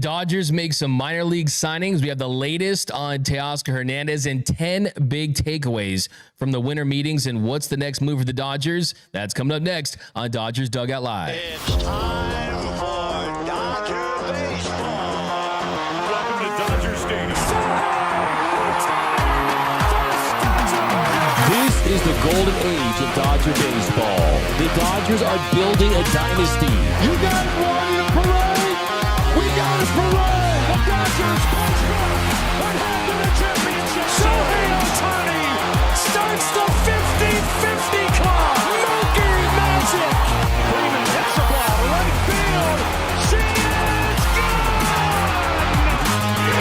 Dodgers make some minor league signings. We have the latest on Teoscar Hernandez and 10 big takeaways from the winter meetings. And what's the next move for the Dodgers? That's coming up next on Dodgers Dugout Live. It's time for Dodger baseball. Welcome to Dodger Stadium. This is the golden age of Dodger baseball. The Dodgers are building a dynasty. You got it, Warrior Parade! We got it, Parade! The Dodgers push back and head to the championship. Shohei Ohtani starts the 50-50 club. Mookie magic. Freeman hits the ball to right field. She is gone!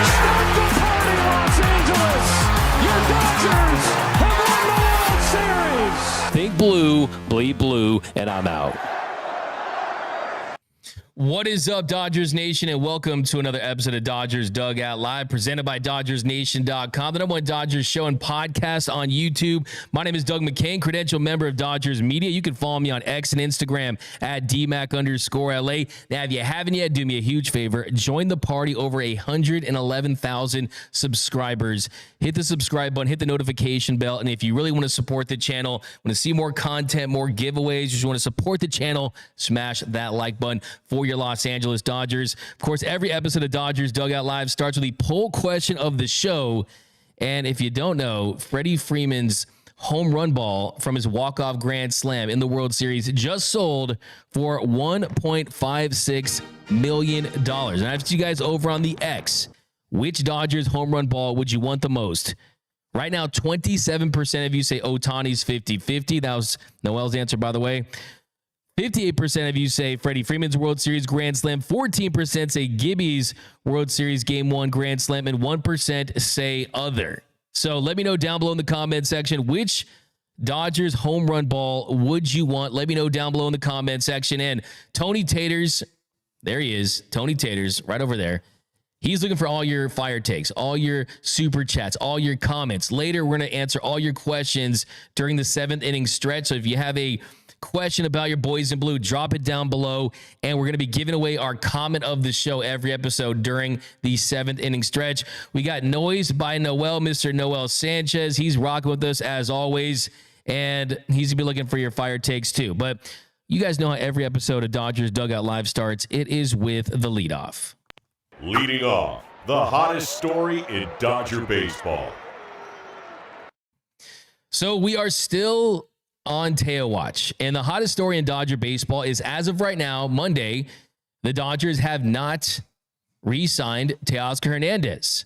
Start the party, Los Angeles! Your Dodgers have won the World Series! Think blue, bleed blue, and I'm out. What is up, Dodgers Nation, and welcome to another episode of Dodgers Dugout Live, presented by dodgersnation.com, the #1 Dodgers show and podcast on YouTube. My name is Doug McKain, credential member of Dodgers Media. You can follow me on X and Instagram at DMac_LA. Now, if you haven't yet, do me a huge favor. Join the party, over 111,000 subscribers. Hit the subscribe button, hit the notification bell, and if you really want to support the channel, want to see more content, more giveaways, just want to support the channel, smash that like button for your Los Angeles Dodgers. Of course, every episode of Dodgers Dugout Live starts with the poll question of the show. And if you don't know, Freddie Freeman's home run ball from his walk-off grand slam in the World Series just sold for $1.56 million. And I asked you guys over on the X, which Dodgers home run ball would you want the most? Right now, 27% of you say Ohtani's 50-50. That was Noel's answer, by the way. 58% of you say Freddie Freeman's World Series Grand Slam. 14% say Gibby's World Series Game 1 Grand Slam. And 1% say other. So let me know down below in the comment section, which Dodgers home run ball would you want? Let me know down below in the comment section. And Tony Taters, there he is. Tony Taters, right over there. He's looking for all your fire takes, all your super chats, all your comments. Later, we're going to answer all your questions during the 7th inning stretch. So if you have a question about your boys in blue, drop it down below, and we're going to be giving away our comment of the show every episode during the 7th inning stretch. We got Noise by Noel, Mr. Noel Sanchez. He's rocking with us as always, and he's going to be looking for your fire takes too. But you guys know how every episode of Dodgers Dugout Live starts. It is with the leadoff. Leading off, the hottest story in Dodger baseball. So we are still on Teo watch, and the hottest story in Dodger baseball is, as of right now, Monday, the Dodgers have not re-signed Teoscar Hernandez.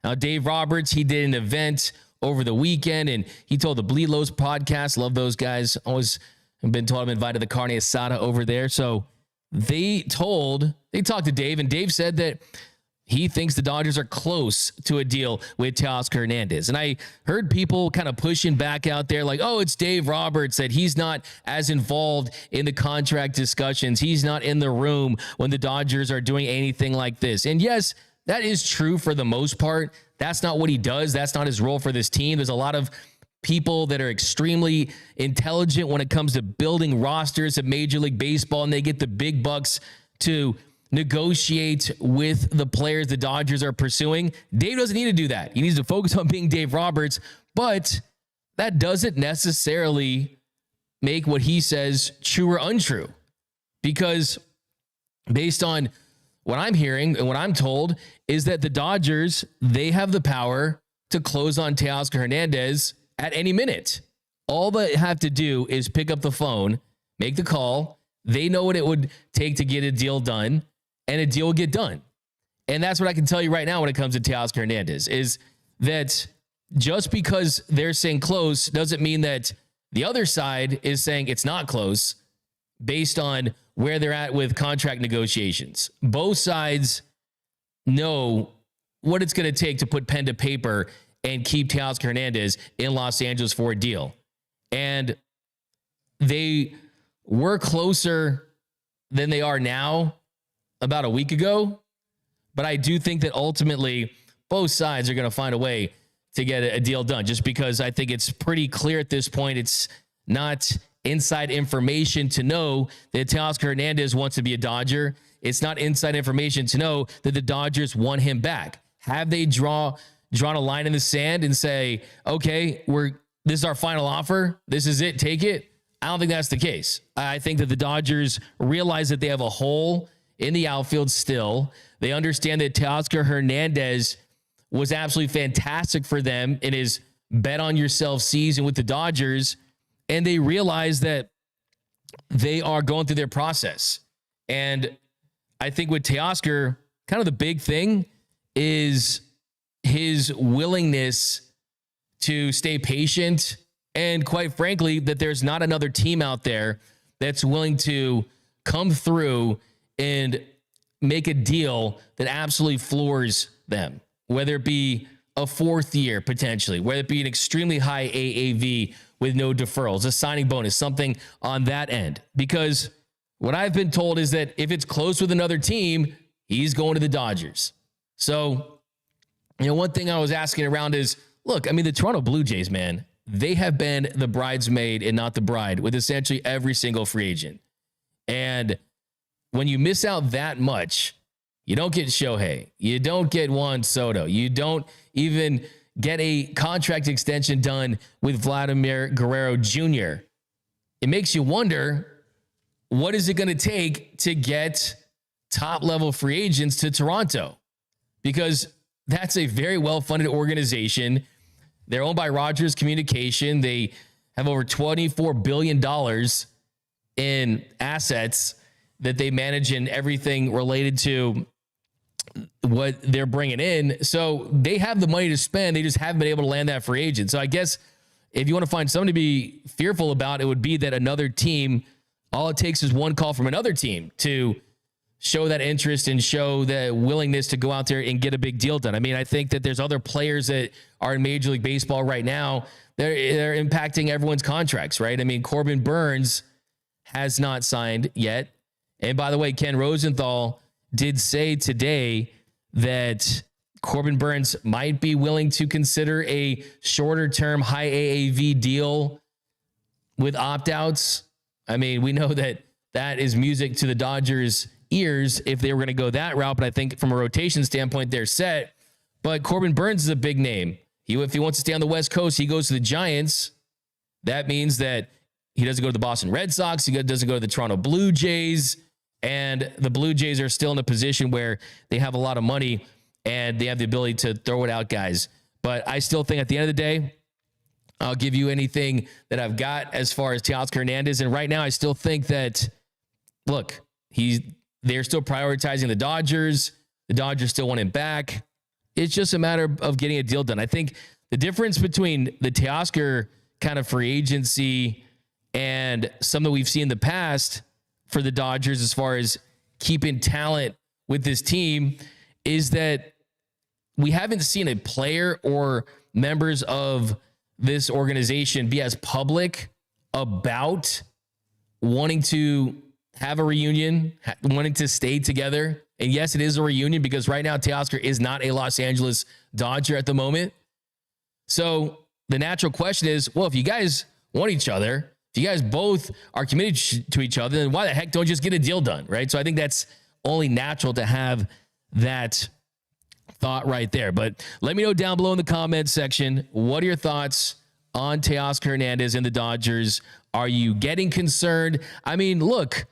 Now, Dave Roberts, he did an event over the weekend, and he told the Bleed Lows podcast, love those guys, always been told I'm invited to Carne Asada over there. So they talked to Dave, and Dave said that he thinks the Dodgers are close to a deal with Teoscar Hernandez. And I heard people kind of pushing back out there like, oh, it's Dave Roberts, that he's not as involved in the contract discussions. He's not in the room when the Dodgers are doing anything like this. And yes, that is true for the most part. That's not what he does. That's not his role for this team. There's a lot of people that are extremely intelligent when it comes to building rosters of Major League Baseball, and they get the big bucks to negotiate with the players the Dodgers are pursuing. Dave doesn't need to do that. He needs to focus on being Dave Roberts, but that doesn't necessarily make what he says true or untrue, because based on what I'm hearing and what I'm told is that the Dodgers, they have the power to close on Teoscar Hernandez at any minute. All they have to do is pick up the phone, make the call. They know what it would take to get a deal done, and a deal will get done. And that's what I can tell you right now when it comes to Teoscar Hernandez, is that just because they're saying close doesn't mean that the other side is saying it's not close based on where they're at with contract negotiations. Both sides know what it's going to take to put pen to paper and keep Teoscar Hernandez in Los Angeles for a deal. And they were closer than they are now about a week ago. But I do think that ultimately both sides are going to find a way to get a deal done, just because I think it's pretty clear at this point. It's not inside information to know that Teoscar Hernandez wants to be a Dodger. It's not inside information to know that the Dodgers want him back. Have they drawn a line in the sand and say, okay, this is our final offer. This is it. Take it. I don't think that's the case. I think that the Dodgers realize that they have a hole in the outfield still. They understand that Teoscar Hernandez was absolutely fantastic for them in his bet on yourself season with the Dodgers. And they realize that they are going through their process. And I think with Teoscar, kind of the big thing is his willingness to stay patient. And quite frankly, that there's not another team out there that's willing to come through and make a deal that absolutely floors them, whether it be a fourth year potentially, whether it be an extremely high AAV with no deferrals, a signing bonus, something on that end. Because what I've been told is that if it's close with another team, he's going to the Dodgers. So, one thing I was asking around is, look, I mean, the Toronto Blue Jays, man, they have been the bridesmaid and not the bride with essentially every single free agent. And when you miss out that much, you don't get Shohei, you don't get Juan Soto, you don't even get a contract extension done with Vladimir Guerrero Jr. It makes you wonder, what is it going to take to get top-level free agents to Toronto? Because that's a very well-funded organization. They're owned by Rogers Communication. They have over $24 billion in assets that they manage and everything related to what they're bringing in. So they have the money to spend. They just haven't been able to land that free agent. So I guess if you want to find something to be fearful about, it would be that another team, all it takes is one call from another team to show that interest and show the willingness to go out there and get a big deal done. I mean, I think that there's other players that are in Major League Baseball right now. They're impacting everyone's contracts, right? I mean, Corbin Burns has not signed yet. And by the way, Ken Rosenthal did say today that Corbin Burns might be willing to consider a shorter term high AAV deal with opt-outs. I mean, we know that that is music to the Dodgers' ears if they were going to go that route, but I think from a rotation standpoint, they're set. But Corbin Burns is a big name. If he wants to stay on the West Coast, he goes to the Giants. That means that he doesn't go to the Boston Red Sox. He doesn't go to the Toronto Blue Jays. And the Blue Jays are still in a position where they have a lot of money and they have the ability to throw it out, guys. But I still think at the end of the day, I'll give you anything that I've got as far as Teoscar Hernandez. And right now, I still think that, look, they're still prioritizing the Dodgers. The Dodgers still want him back. It's just a matter of getting a deal done. I think the difference between the Teoscar kind of free agency and something we've seen in the past for the Dodgers as far as keeping talent with this team is that we haven't seen a player or members of this organization be as public about wanting to have a reunion, wanting to stay together. And yes, it is a reunion because right now Teoscar is not a Los Angeles Dodger at the moment. So the natural question is, well, if you guys want each other, if you guys both are committed to each other, then why the heck don't you just get a deal done, right? So I think that's only natural to have that thought right there. But let me know down below in the comments section, what are your thoughts on Teoscar Hernandez and the Dodgers? Are you getting concerned? I mean, look,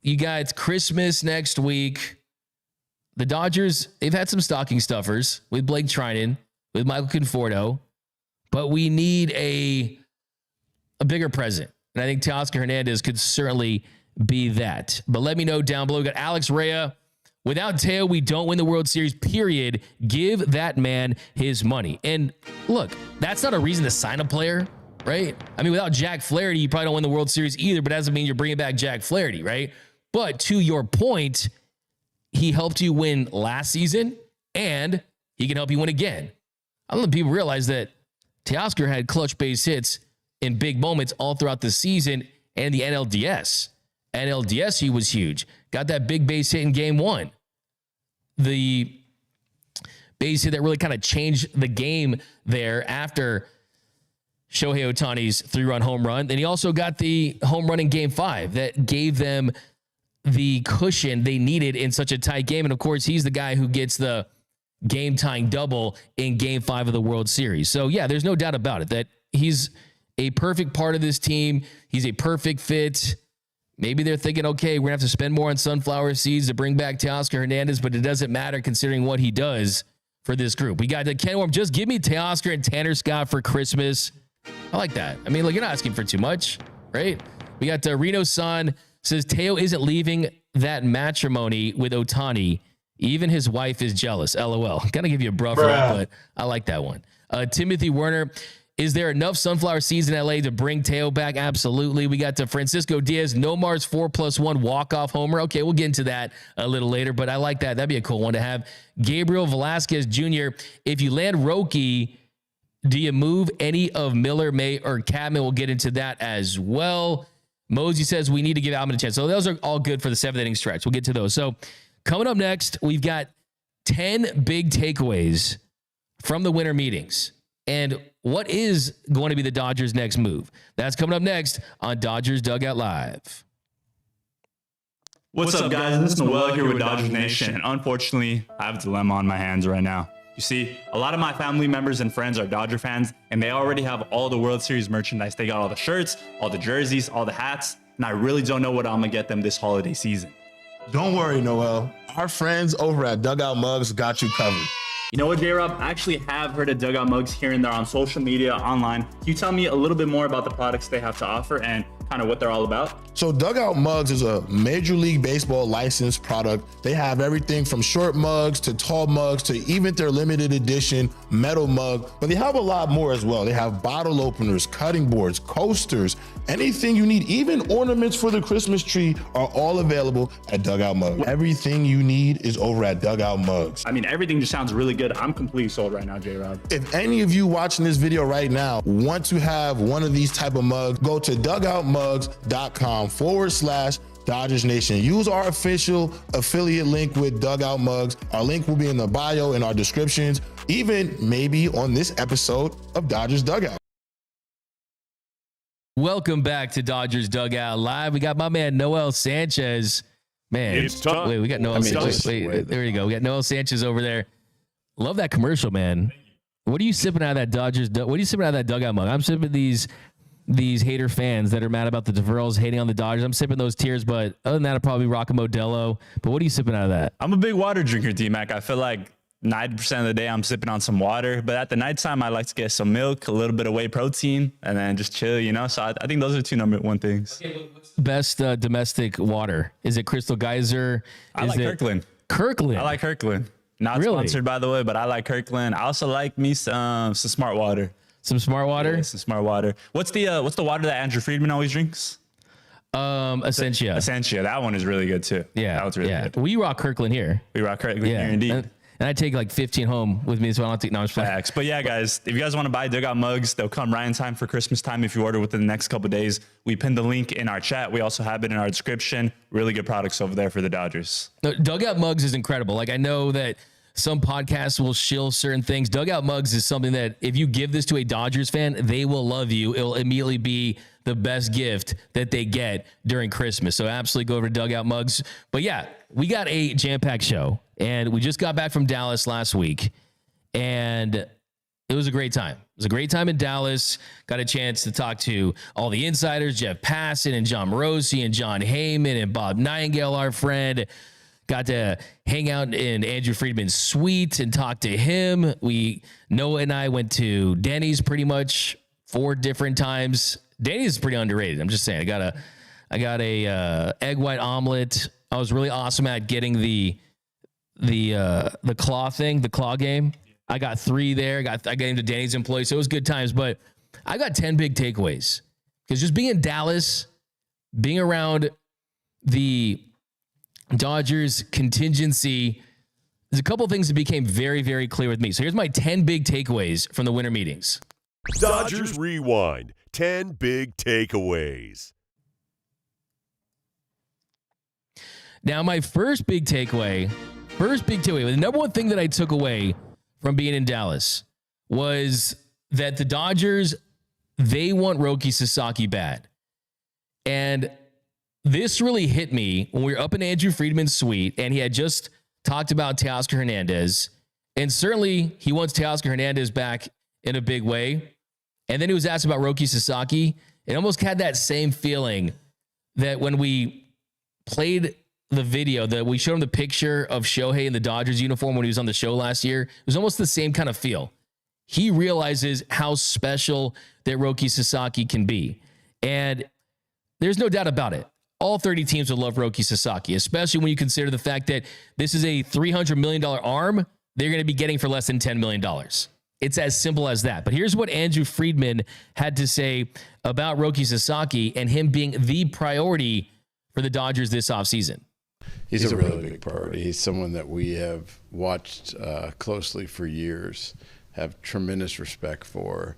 you got Christmas next week. The Dodgers, they've had some stocking stuffers with Blake Trinan, with Michael Conforto, but we need a bigger present. And I think Teoscar Hernandez could certainly be that. But let me know down below. We got Alex Rea. Without Teo, we don't win the World Series, period. Give that man his money. And look, that's not a reason to sign a player, right? I mean, without Jack Flaherty, you probably don't win the World Series either, but that doesn't mean you're bringing back Jack Flaherty, right? But to your point, he helped you win last season, and he can help you win again. I don't know if people realize that Teoscar had clutch base hits in big moments all throughout the season and the NLDS. NLDS, he was huge. Got that big base hit in game one. The base hit that really kind of changed the game there after Shohei Ohtani's 3-run home run. Then he also got the home run in game 5 that gave them the cushion they needed in such a tight game. And of course, he's the guy who gets the game tying double in game 5 of the World Series. So yeah, there's no doubt about it that he's a perfect part of this team. He's a perfect fit. Maybe they're thinking, okay, we're gonna have to spend more on sunflower seeds to bring back Teoscar Hernandez, but it doesn't matter considering what he does for this group. We got the Ken Worm. Just give me Teoscar and Tanner Scott for Christmas. I like that. I mean, look, you're not asking for too much, right? We got Reno San says Teo isn't leaving that matrimony with Ohtani. Even his wife is jealous. LOL. Gotta give you a bruh for that, but I like that one. Timothy Werner, is there enough sunflower seeds in LA to bring Teo back? Absolutely. We got to Francisco Diaz, Nomar's 4+1 walk-off homer. Okay, we'll get into that a little later, but I like that. That'd be a cool one to have. Gabriel Velasquez Jr., if you land Roki, do you move any of Miller, May, or Cadman? We'll get into that as well. Mosey says we need to give Alvin a chance. So those are all good for the 7th inning stretch. We'll get to those. So coming up next, we've got 10 big takeaways from the winter meetings. And what is going to be the Dodgers' next move? That's coming up next on Dodgers Dugout Live. What's up, guys? This is Noel here with Dodgers Nation. And unfortunately, I have a dilemma on my hands right now. You see, a lot of my family members and friends are Dodger fans, and they already have all the World Series merchandise. They got all the shirts, all the jerseys, all the hats, and I really don't know what I'm gonna get them this holiday season. Don't worry, Noel. Our friends over at Dugout Mugs got you covered. You know what, J-Rob? I actually have heard of Dugout Mugs here and there on social media, online. Can you tell me a little bit more about the products they have to offer and kind of what they're all about? So Dugout Mugs is a Major League Baseball licensed product. They have everything from short mugs to tall mugs to even their limited edition metal mug, but they have a lot more as well. They have bottle openers, cutting boards, coasters, anything you need, even ornaments for the Christmas tree are all available at Dugout Mugs. Everything you need is over at Dugout Mugs. I mean, everything just sounds really good. I'm completely sold right now, J-Rob. If any of you watching this video right now want to have one of these type of mugs, go to dugoutmugs.com/Dodgers Nation. Use our official affiliate link with Dugout Mugs. Our link will be in the bio and our descriptions, even maybe on this episode of Dodgers Dugout. Welcome back to Dodgers Dugout Live. We got my man Noel Sanchez. Man, It's time. wait, we got Noel Sanchez. Wait, there you go. We got Noel Sanchez over there. Love that commercial, man. What are you sipping out of that Dodgers? What are you sipping out of that dugout mug? I'm sipping these hater fans that are mad about the DeVerls hating on the Dodgers. I'm sipping those tears, but other than that, I'll probably rock a Modelo. But what are you sipping out of that? I'm a big water drinker, D-Mac. I feel like 90% of the day I'm sipping on some water, but at the nighttime I like to get some milk, a little bit of whey protein, and then just chill, you know? So I think those are 2 number 1 things. Best domestic water? Is it Crystal Geyser? I like Kirkland. Kirkland? I like Kirkland. Not Really? sponsored, by the way, but I like Kirkland. I also like me some Smart Water. Some Smart Water? Yeah, some Smart Water. What's the water that Andrew Friedman always drinks? Essentia. Essentia. That one is really good too. Yeah. That was really good. We rock Kirkland here. We rock Kirkland Yeah. here indeed. And I take like 15 home with me, so I don't take. No, I'm just playing. Facts. But yeah, guys, if you guys want to buy Dugout mugs, they'll come right in time for Christmas time if you order within the next couple of days. We pinned the link in our chat. We also have it in our description. Really good products over there for the Dodgers. No, Dugout Mugs is incredible. Like, I know that some podcasts will shill certain things. Dugout Mugs is something that if you give this to a Dodgers fan, they will love you. It'll immediately be the best gift that they get during Christmas. So absolutely go over to Dugout Mugs. But yeah, we got a jam-packed show, and we just got back from Dallas last week, and it was a great time. It was a great time in Dallas. Got a chance to talk to all the insiders, Jeff Passan and John Morosi and John Heyman and Bob Nightingale, our friend. Got to hang out in Andrew Friedman's suite and talk to him. Noah and I went to Denny's pretty much 4 different times. Denny's is pretty underrated. I'm just saying. I got a egg white omelet. I was really awesome at getting the claw thing, the claw game. I got 3 there. I got into Denny's employee, so it was good times. But I got 10 big takeaways because just being in Dallas, being around the Dodgers contingency, there's a couple of things that became very, very clear with me. So here's my 10 big takeaways from the winter meetings. Dodgers Rewind. 10 big takeaways. Now, my first big takeaway, the number one thing that I took away from being in Dallas was that the Dodgers, they want Roki Sasaki bad. And this really hit me when we were up in Andrew Friedman's suite and he had just talked about Teoscar Hernandez. And certainly he wants Teoscar Hernandez back in a big way. And then he was asked about Roki Sasaki. It almost had that same feeling that when we played the video, that we showed him the picture of Shohei in the Dodgers uniform when he was on the show last year. It was almost the same kind of feel. He realizes how special that Roki Sasaki can be. And there's no doubt about it. All 30 teams would love Roki Sasaki, especially when you consider the fact that this is a $300 million arm they're going to be getting for less than $10 million. It's as simple as that. But here's what Andrew Friedman had to say about Roki Sasaki and him being the priority for the Dodgers this offseason. He's a really big priority. He's someone that we have watched closely for years, have tremendous respect for.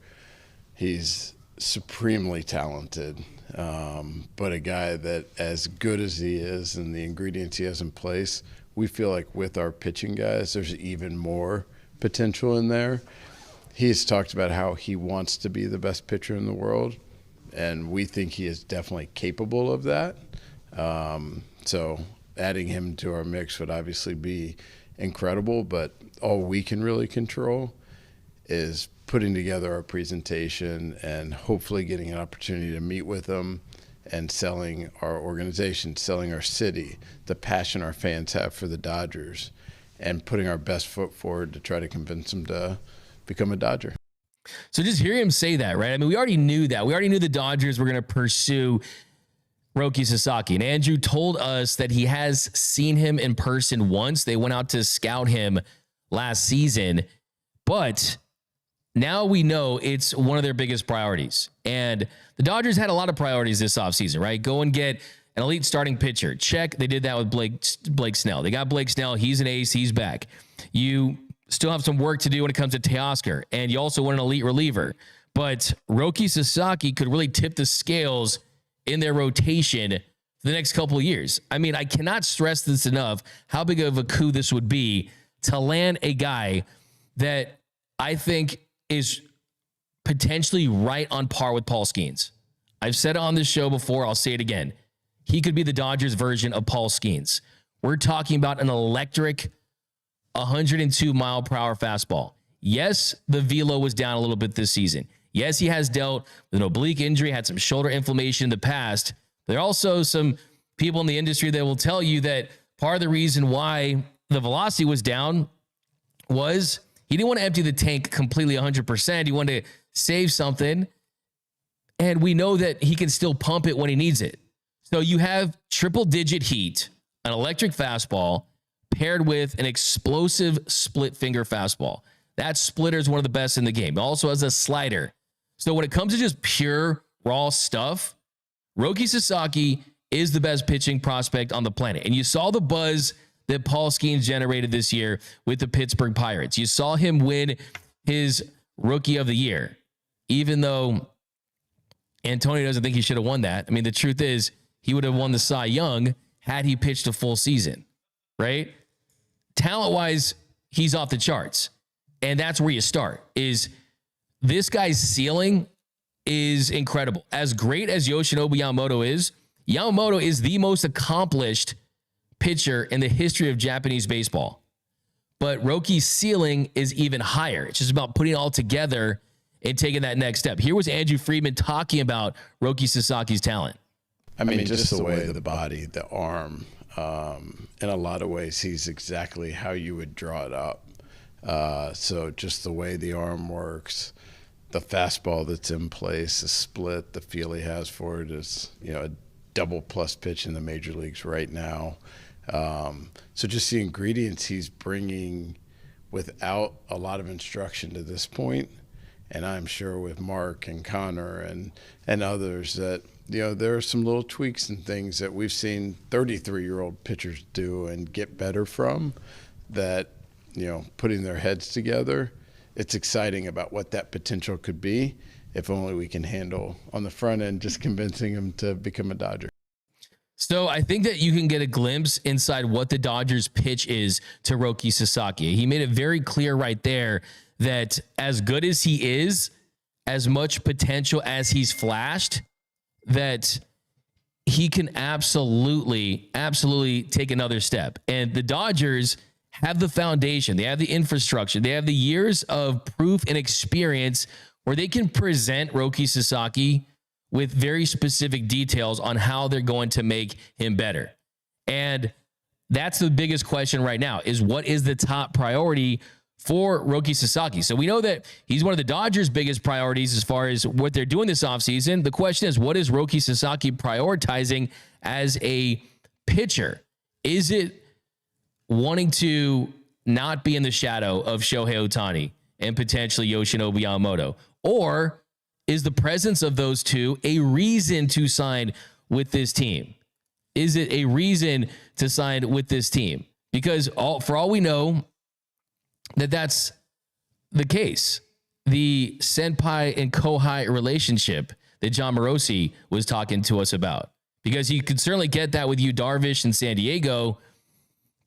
He's supremely talented, but a guy that, as good as he is and the ingredients he has in place, we feel like with our pitching guys, there's even more potential in there. He's talked about how he wants to be the best pitcher in the world, and we think he is definitely capable of that. So adding him to our mix would obviously be incredible, but all we can really control is putting together our presentation and hopefully getting an opportunity to meet with them and selling our organization, selling our city, the passion our fans have for the Dodgers, and putting our best foot forward to try to convince them to become a Dodger. So just hear him say that, right? I mean, we already knew that. We already knew the Dodgers were going to pursue Roki Sasaki. And Andrew told us that he has seen him in person once. They went out to scout him last season. But now we know it's one of their biggest priorities. And the Dodgers had a lot of priorities this offseason, right? Go and get an elite starting pitcher. Check. They did that with Blake Snell. They got Blake Snell. He's an ace. He's back. You still have some work to do when it comes to Teoscar. And you also want an elite reliever. But Roki Sasaki could really tip the scales in their rotation for the next couple of years. I mean, I cannot stress this enough, how big of a coup this would be to land a guy that I think is potentially right on par with Paul Skeens. I've said it on this show before. I'll say it again. He could be the Dodgers version of Paul Skeens. We're talking about an electric 102-mile-per-hour fastball. Yes, the velo was down a little bit this season. Yes, he has dealt with an oblique injury, had some shoulder inflammation in the past. There are also some people in the industry that will tell you that part of the reason why the velocity was down was he didn't want to empty the tank completely 100%. He wanted to save something. And we know that he can still pump it when he needs it. So you have triple-digit heat, an electric fastball, paired with an explosive split-finger fastball. That splitter is one of the best in the game. It also has a slider. So when it comes to just pure raw stuff, Roki Sasaki is the best pitching prospect on the planet. And you saw the buzz that Paul Skeens generated this year with the Pittsburgh Pirates. You saw him win his Rookie of the Year, even though Antonio doesn't think he should have won that. I mean, the truth is he would have won the Cy Young had he pitched a full season, right? Talent-wise, he's off the charts. And that's where you start, is this guy's ceiling is incredible. As great as Yoshinobu Yamamoto is the most accomplished pitcher in the history of Japanese baseball. But Roki's ceiling is even higher. It's just about putting it all together and taking that next step. Here was Andrew Friedman talking about Roki Sasaki's talent. I mean, just the way the body, the arm, in a lot of ways, he's exactly how you would draw it up. So just the way the arm works, the fastball that's in place, the split, the feel he has for it is, a double plus pitch in the major leagues right now. So just the ingredients he's bringing without a lot of instruction to this point, and I'm sure with Mark and Connor and others that, there are some little tweaks and things that we've seen 33-year-old pitchers do and get better from that, putting their heads together. It's exciting about what that potential could be if only we can handle on the front end just convincing him to become a Dodger. So I think that you can get a glimpse inside what the Dodgers pitch is to Roki Sasaki. He made it very clear right there that as good as he is, as much potential as he's flashed, that he can absolutely take another step. And the Dodgers have the foundation, they have the infrastructure, they have the years of proof and experience where they can present Roki Sasaki with very specific details on how they're going to make him better. And that's the biggest question right now, is what is the top priority for Roki Sasaki? So we know that he's one of the Dodgers' biggest priorities as far as what they're doing this offseason. The question is, what is Roki Sasaki prioritizing as a pitcher? Is it wanting to not be in the shadow of Shohei Ohtani and potentially Yoshinobu Yamamoto? Or is the presence of those two a reason to sign with this team? Is it a reason to sign with this team? Because for all we know, that's the case. The senpai and kohai relationship that John Morosi was talking to us about, because you could certainly get that with Yu Darvish in San Diego.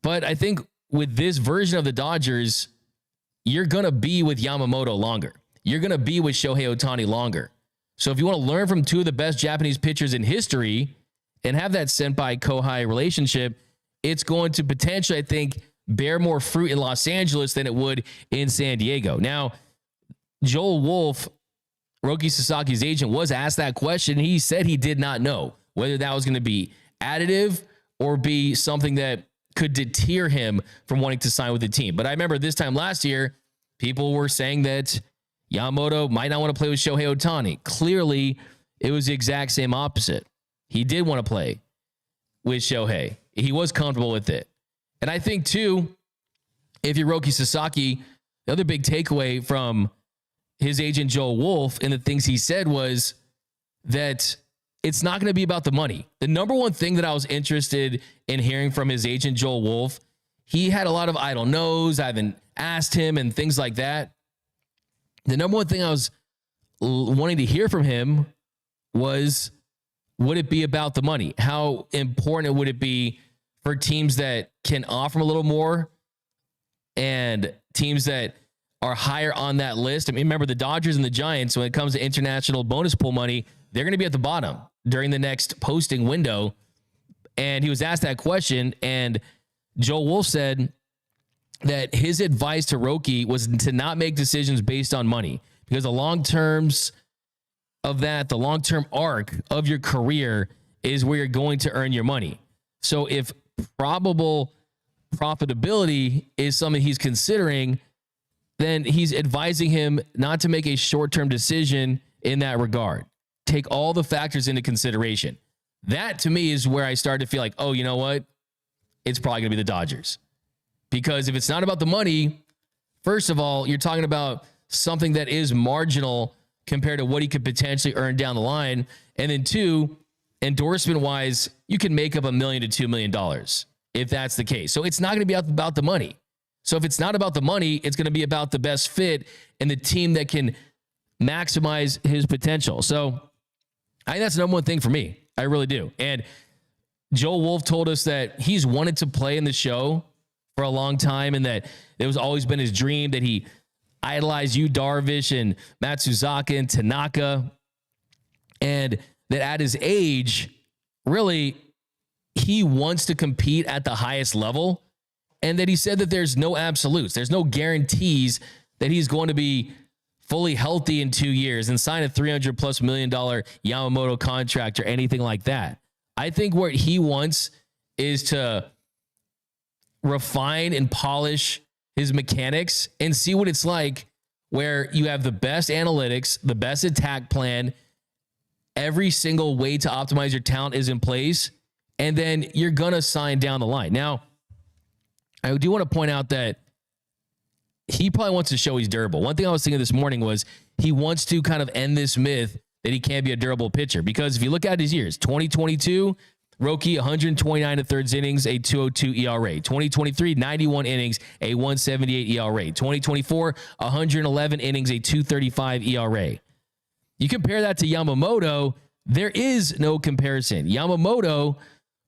But I think with this version of the Dodgers, you're going to be with Yamamoto longer. You're going to be with Shohei Ohtani longer. So if you want to learn from two of the best Japanese pitchers in history and have that senpai kohai relationship, it's going to potentially, I think, bear more fruit in Los Angeles than it would in San Diego. Now, Joel Wolf, Roki Sasaki's agent, was asked that question. He said he did not know whether that was going to be additive or be something that could deter him from wanting to sign with the team. But I remember this time last year, people were saying that Yamamoto might not want to play with Shohei Ohtani. Clearly, it was the exact same opposite. He did want to play with Shohei. He was comfortable with it. And I think, too, if you're Roki Sasaki, the other big takeaway from his agent, Joel Wolf, and the things he said was that it's not going to be about the money. The number one thing that I was interested in hearing from his agent, Joel Wolf, he had a lot of idle no's. I haven't asked him and things like that. The number one thing I was wanting to hear from him was, would it be about the money? How important would it be for teams that can offer him a little more and teams that are higher on that list? I mean, remember the Dodgers and the Giants, when it comes to international bonus pool money, they're going to be at the bottom during the next posting window. And he was asked that question, and Joel Wolf said that his advice to Roki was to not make decisions based on money, because the long terms of that, the long-term arc of your career is where you're going to earn your money. So if probable profitability is something he's considering, then he's advising him not to make a short-term decision in that regard. Take all the factors into consideration. That, to me, is where I started to feel like, oh, you know what? It's probably going to be the Dodgers. Because if it's not about the money, first of all, you're talking about something that is marginal compared to what he could potentially earn down the line. And then two, endorsement-wise, you can make up $1 million to $2 million if that's the case. So it's not going to be about the money. So if it's not about the money, it's going to be about the best fit and the team that can maximize his potential. So I think that's the number one thing for me. I really do. And Joel Wolf told us that he's wanted to play in the show for a long time, and that it was always been his dream, that he idolized Yu Darvish and Matsuzaka and Tanaka, and that at his age, really, he wants to compete at the highest level, and that he said that there's no absolutes. There's no guarantees that he's going to be fully healthy in 2 years and sign a $300+ million Yamamoto contract or anything like that. I think what he wants is to refine and polish his mechanics and see what it's like where you have the best analytics, the best attack plan, every single way to optimize your talent is in place, and then you're going to sign down the line. Now, I do want to point out that he probably wants to show he's durable. One thing I was thinking this morning was he wants to kind of end this myth that he can't be a durable pitcher, because if you look at his years, 2022, Roki, 129 and thirds innings, a 2.02 ERA. 2023, 91 innings, a 1.78 ERA. 2024, 111 innings, a 2.35 ERA. You compare that to Yamamoto, there is no comparison. Yamamoto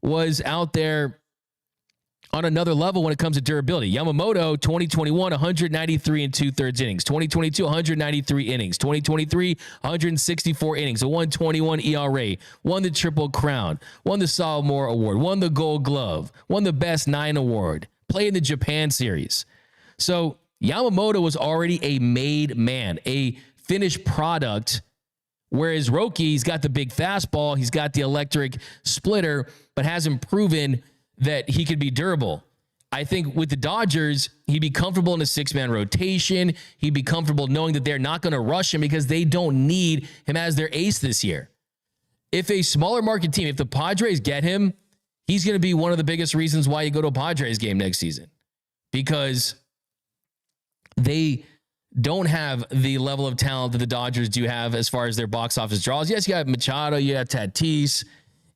was out there on another level when it comes to durability. Yamamoto, 2021, 193 and 2/3 innings. 2022, 193 innings. 2023, 164 innings, a 121 ERA, won the Triple Crown, won the Sophomore Award, won the Gold Glove, won the Best 9 Award, played in the Japan Series. So Yamamoto was already a made man, a finished product, whereas Roki's got the big fastball, he's got the electric splitter, but hasn't proven that he could be durable. I think with the Dodgers, he'd be comfortable in a 6-man rotation. He'd be comfortable knowing that they're not going to rush him because they don't need him as their ace this year. If a smaller market team, if the Padres get him, he's going to be one of the biggest reasons why you go to a Padres game next season, because they don't have the level of talent that the Dodgers do have as far as their box office draws. Yes, you got Machado, you got Tatis,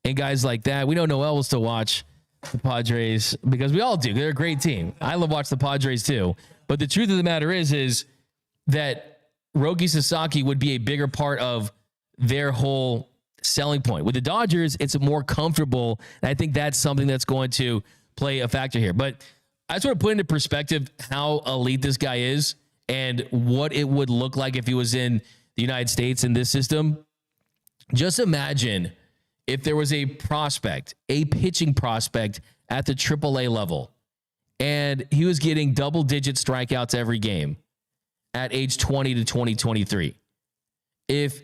and guys like that. We know Noel will still watch the Padres because we all do. They're a great team. I love watching the Padres too. But the truth of the matter is that Roki Sasaki would be a bigger part of their whole selling point. With the Dodgers, it's more comfortable. And I think that's something that's going to play a factor here. But I just want to put into perspective how elite this guy is and what it would look like if he was in the United States in this system. Just imagine if there was a prospect, a pitching prospect at the AAA level, and he was getting double-digit strikeouts every game at age 20 to 23. If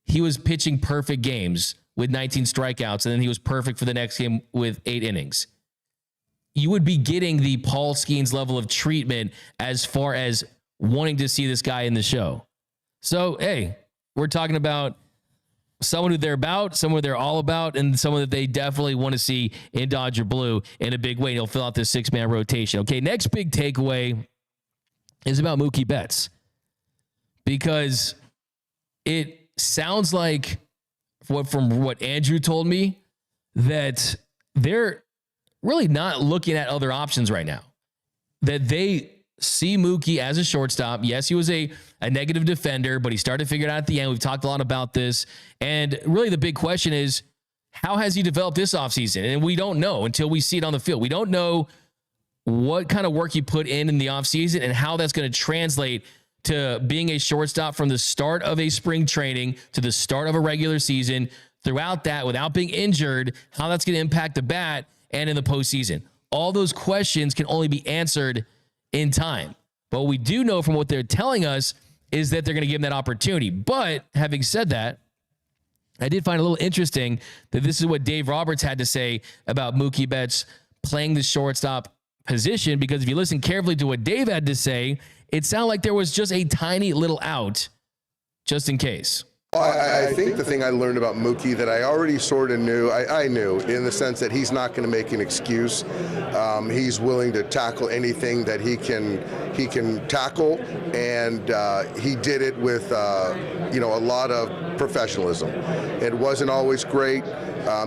he was pitching perfect games with 19 strikeouts, and then he was perfect for the next game with 8 innings, you would be getting the Paul Skeens level of treatment as far as wanting to see this guy in the show. So, hey, we're talking about someone who they're about, someone they're all about, and someone that they definitely want to see in Dodger Blue in a big way. He'll fill out this 6-man rotation. Okay, next big takeaway is about Mookie Betts, because it sounds like, from what Andrew told me, that they're really not looking at other options right now, that they see Mookie as a shortstop. Yes, he was a negative defender, but he started to figure it out at the end. We've talked a lot about this. And really the big question is, how has he developed this offseason? And we don't know until we see it on the field. We don't know what kind of work he put in the offseason and how that's going to translate to being a shortstop from the start of a spring training to the start of a regular season, throughout that without being injured, how that's going to impact the bat and in the postseason. All those questions can only be answered in time. But what we do know from what they're telling us is that they're going to give him that opportunity. But having said that, I did find a little interesting that this is what Dave Roberts had to say about Mookie Betts playing the shortstop position, because if you listen carefully to what Dave had to say, it sounded like there was just a tiny little out just in case. I think the thing I learned about Mookie that I already sort of knew, I knew in the sense that he's not going to make an excuse. He's willing to tackle anything that he can tackle, and he did it with a lot of professionalism. It wasn't always great.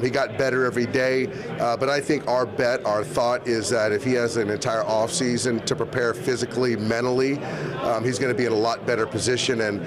He got better every day, but I think our thought is that if he has an entire offseason to prepare physically, mentally, he's going to be in a lot better position. And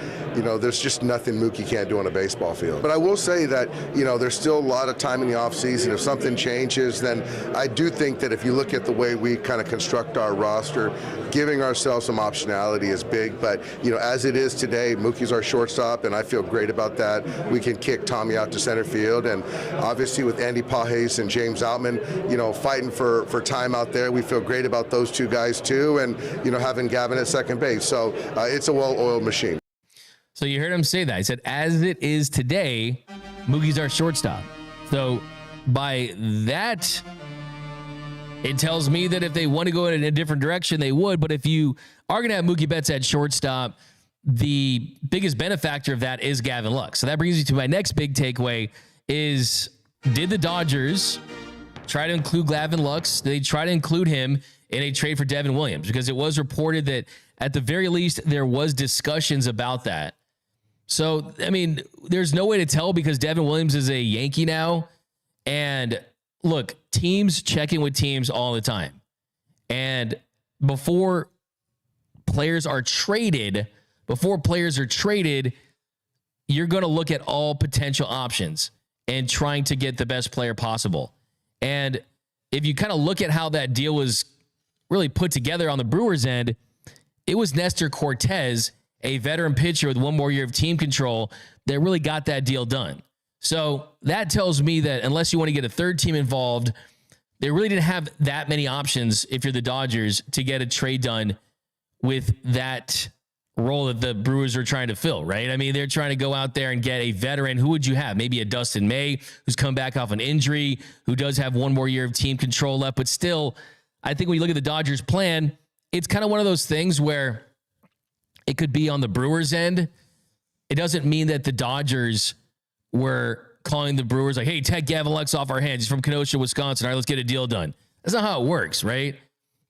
there's just nothing Mookie can't do on a baseball field. But I will say that there's still a lot of time in the offseason. If something changes, then I do think that if you look at the way we kind of construct our roster, giving ourselves some optionality is big. But as it is today, Mookie's our shortstop, and I feel great about that. We can kick Tommy out to center field, and obviously with Andy Pages and James Outman, fighting for time out there, we feel great about those two guys too, and having Gavin at second base. So it's a well-oiled machine. So you heard him say that. He said, as it is today, Mookie's our shortstop. So by that, it tells me that if they want to go in a different direction, they would. But if you are going to have Mookie Betts at shortstop, the biggest benefactor of that is Gavin Lux. So that brings me to my next big takeaway is, did the Dodgers try to include Gavin Lux? Did they try to include him in a trade for Devin Williams? Because it was reported that at the very least, there was discussions about that. So, I mean, there's no way to tell because Devin Williams is a Yankee now. And look, teams check in with teams all the time. And before players are traded, you're going to look at all potential options and trying to get the best player possible. And if you kind of look at how that deal was really put together on the Brewers end, it was Nestor Cortez, a veteran pitcher with one more year of team control, that really got that deal done. So that tells me that unless you want to get a third team involved, they really didn't have that many options if you're the Dodgers to get a trade done with that role that the Brewers are trying to fill, right? I mean, they're trying to go out there and get a veteran. Who would you have? Maybe a Dustin May, who's come back off an injury, who does have one more year of team control left. But still, I think when you look at the Dodgers' plan, it's kind of one of those things where it could be on the Brewers' end. It doesn't mean that the Dodgers were calling the Brewers like, hey, take Gavin Lux off our hands. He's from Kenosha, Wisconsin. All right, let's get a deal done. That's not how it works, right?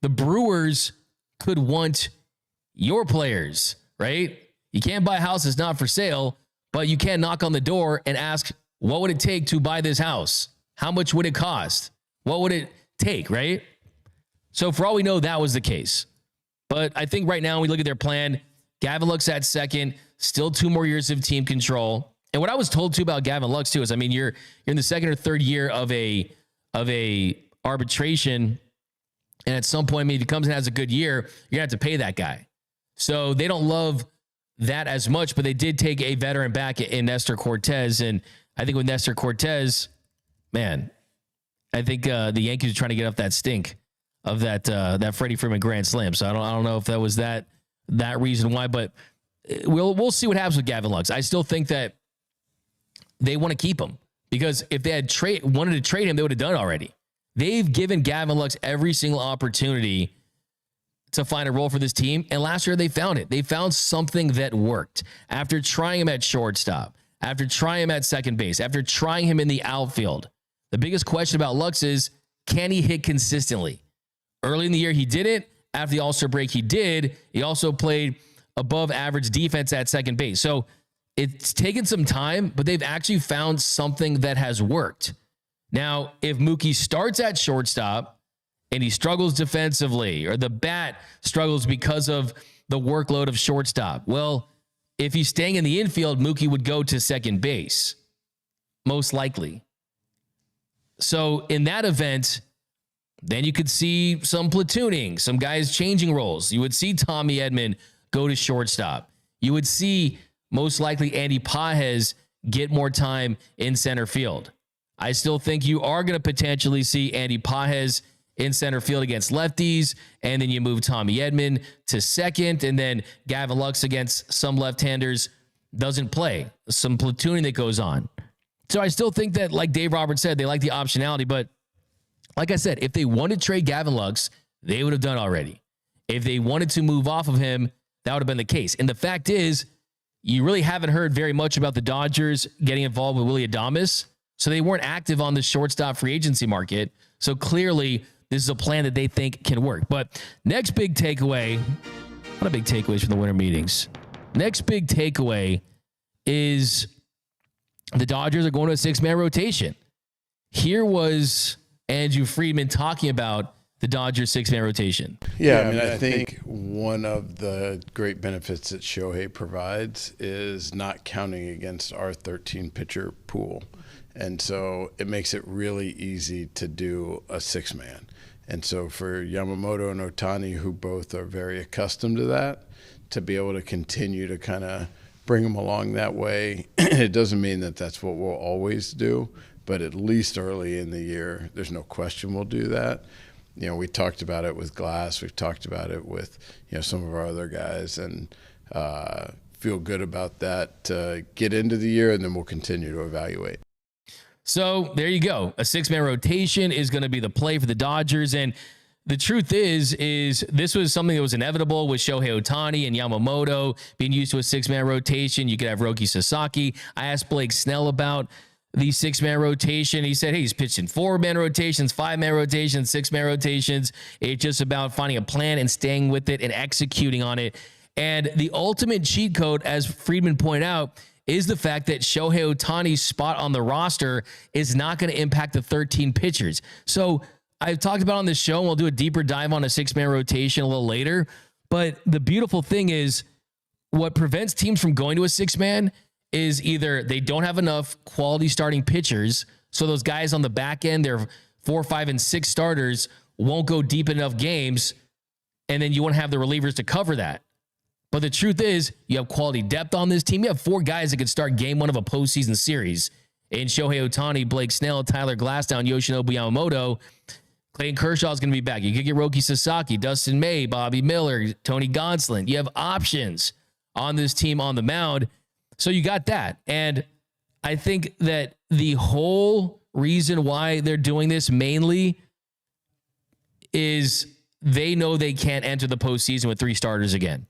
The Brewers could want your players, right? You can't buy a house that's not for sale, but you can knock on the door and ask, what would it take to buy this house? How much would it cost? What would it take, right? So for all we know, that was the case. But I think right now, when we look at their plan, Gavin Lux at second, still 2 more years of team control. And what I was told too about Gavin Lux too is, I mean, you're in the second or third year of a arbitration, and at some point, I mean, if he comes and has a good year, you're gonna have to pay that guy. So they don't love that as much, but they did take a veteran back in Nestor Cortez, and I think with Nestor Cortez, man, I think the Yankees are trying to get off that stink of that Freddie Freeman grand slam. So I don't know if that was that reason why, but we'll see what happens with Gavin Lux. I still think that they want to keep him, because if they had wanted to trade him, they would have done it already. They've given Gavin Lux every single opportunity to find a role for this team, and last year they found it. They found something that worked. After trying him at shortstop, after trying him at second base, after trying him in the outfield, the biggest question about Lux is, can he hit consistently? Early in the year, he didn't. After the All-Star break, he did. He also played above average defense at second base. So it's taken some time, but they've actually found something that has worked. Now, if Mookie starts at shortstop and he struggles defensively, or the bat struggles because of the workload of shortstop, well, if he's staying in the infield, Mookie would go to second base, most likely. So in that event, then you could see some platooning, some guys changing roles. You would see Tommy Edman go to shortstop. You would see most likely Andy Pages get more time in center field. I still think you are going to potentially see Andy Pages in center field against lefties, and then you move Tommy Edman to second, and then Gavin Lux against some left-handers doesn't play. Some platooning that goes on. So I still think that, like Dave Roberts said, they like the optionality, but like I said, if they wanted to trade Gavin Lux, they would have done already. If they wanted to move off of him, that would have been the case. And the fact is, you really haven't heard very much about the Dodgers getting involved with Willy Adames, so they weren't active on the shortstop free agency market. So clearly, this is a plan that they think can work. But next big takeaway, a lot of big takeaways from the winter meetings. Next big takeaway is the Dodgers are going to a 6-man rotation. Here was Andrew Friedman talking about the Dodgers 6-man rotation. Yeah, I mean, I think one of the great benefits that Shohei provides is not counting against our 13-pitcher pool. And so it makes it really easy to do a 6-man. And so for Yamamoto and Ohtani, who both are very accustomed to that, to be able to continue to kind of bring them along that way, it doesn't mean that that's what we'll always do, but at least early in the year, there's no question we'll do that. You know, we talked about it with Glass. We've talked about it with, some of our other guys, and feel good about that. Get into the year, and then we'll continue to evaluate. So there you go. A 6-man rotation is going to be the play for the Dodgers. And the truth is this was something that was inevitable with Shohei Ohtani and Yamamoto being used to a 6-man rotation. You could have Roki Sasaki. I asked Blake Snell about the 6-man rotation. He said, hey, he's pitched in 4-man rotations, 5-man rotations, 6-man rotations. It's just about finding a plan and staying with it and executing on it. And the ultimate cheat code, as Friedman pointed out, is the fact that Shohei Ohtani's spot on the roster is not going to impact the 13 pitchers. So I've talked about on this show, and we'll do a deeper dive on a 6-man rotation a little later. But the beautiful thing is, what prevents teams from going to a 6-man is either they don't have enough quality starting pitchers, so those guys on the back end, they're 4, 5, and 6 starters won't go deep enough games, and then you won't have the relievers to cover that. But the truth is, you have quality depth on this team. You have 4 guys that could start game 1 of a postseason series in Shohei Ohtani, Blake Snell, Tyler Glasnow, Yoshinobu Yamamoto. Clayton Kershaw is going to be back. You could get Roki Sasaki, Dustin May, Bobby Miller, Tony Gonsolin. You have options on this team on the mound. So you got that. And I think that the whole reason why they're doing this mainly is they know they can't enter the postseason with 3 starters again.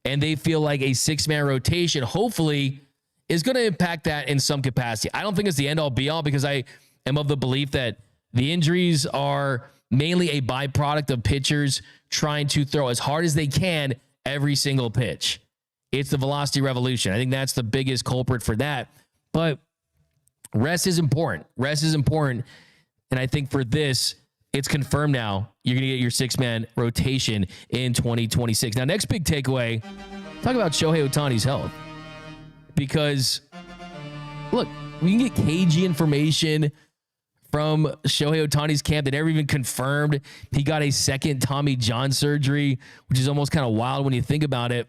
And they feel like a 6-man rotation, hopefully, is going to impact that in some capacity. I don't think it's the end-all be-all, because I am of the belief that the injuries are mainly a byproduct of pitchers trying to throw as hard as they can every single pitch. It's the velocity revolution. I think that's the biggest culprit for that. But rest is important. Rest is important. And I think for this, it's confirmed now. You're going to get your 6-man rotation in 2026. Now, next big takeaway, talk about Shohei Ohtani's health. Because, look, we can get cagey information from Shohei Ohtani's camp that never even confirmed he got a second Tommy John surgery, which is almost kind of wild when you think about it.